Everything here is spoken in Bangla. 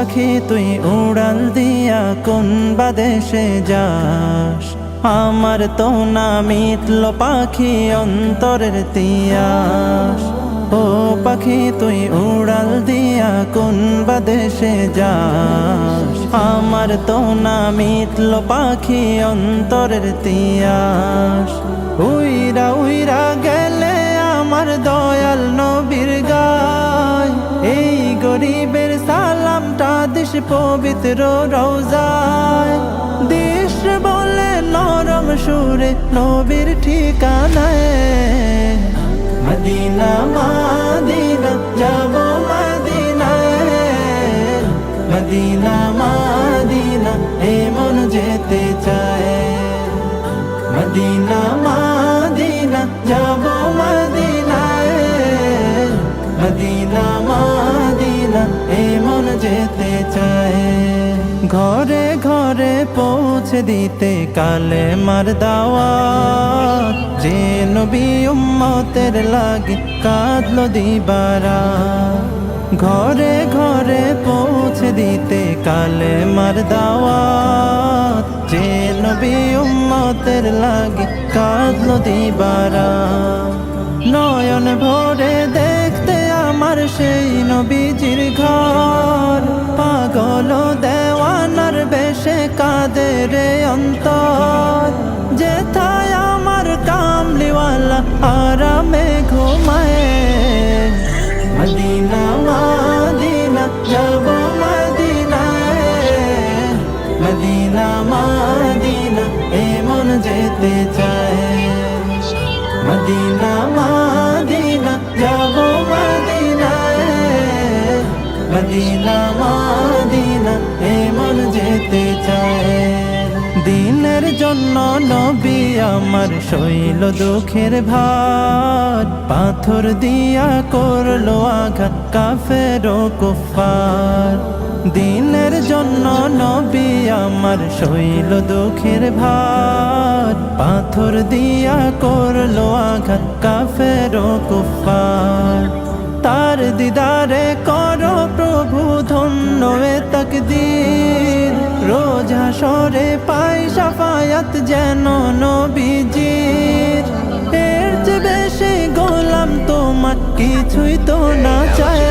পাখি তুই উড়াল দিয়া কোন বাদেশে যাস, আমার তো না মিটল পাখি অন্তরের তিয়াস। ও পাখি তুই উড়াল দিয়া কোন বাদেশে যাস, আমার তো না মিটল পাখি অন্তরের তিয়াস। উইরা উইরা গেলে আমার দয়াল নবীর গায়, এই গরিবের সালামটা দিস পবিত্র রওজায়। দিস বলে নরম সুরে নবীর ঠিকানায়, মদিনা মদিনা যাব মদিনায়, মদিনা মদিনা এ মন যেতে চায়। মদিনা মদিনা যাব মদিনায়, মদিনা মদিনা এ মন যেতে চায়। ঘরে ঘরে পৌঁছে দিতে কালে মার দাওয়াত, যে নবী উম্মতের লাগি কাঁদলো দিবারা। ঘরে ঘরে পৌঁছে দিতে কালে মার দাওয়াত, যে নবী উম্মতের লাগি কাঁদলো দিবারা। নয়ন ভরে দেখতে আমার সেই নবীজির ঘর, পাগল দেওয়ানার বেশে কাঁদে রে অন্তর। যেথায় আমার কামলিওয়ালা আরামে ঘুমায়, মদিনা মদিনা যাব মদিনায়, মদিনা মদিনা এ মন যেতে চায়। মদিনা মদিনা যাব মদিনায়, মদিনা মদিনা এ মন যেতে চায়। দিনের জন্য নবী আমার সইল দুঃখের ভার, পাথর দিয়া করলো আঘাত কাফের ও কুফার। দিনের জন্য নবী আমার সইল দুঃখের ভার, পাথর দিয়া করলো আঘাত কাফের ও কুফার। তার দিদারে করো প্রভু ধন্য এ তাকদীর, রোজ হাসরে পাই শাফায়াত যেন নবীজির। এর চেয়ে বেশি গোলাম তোমার কিছুই তো না চায়।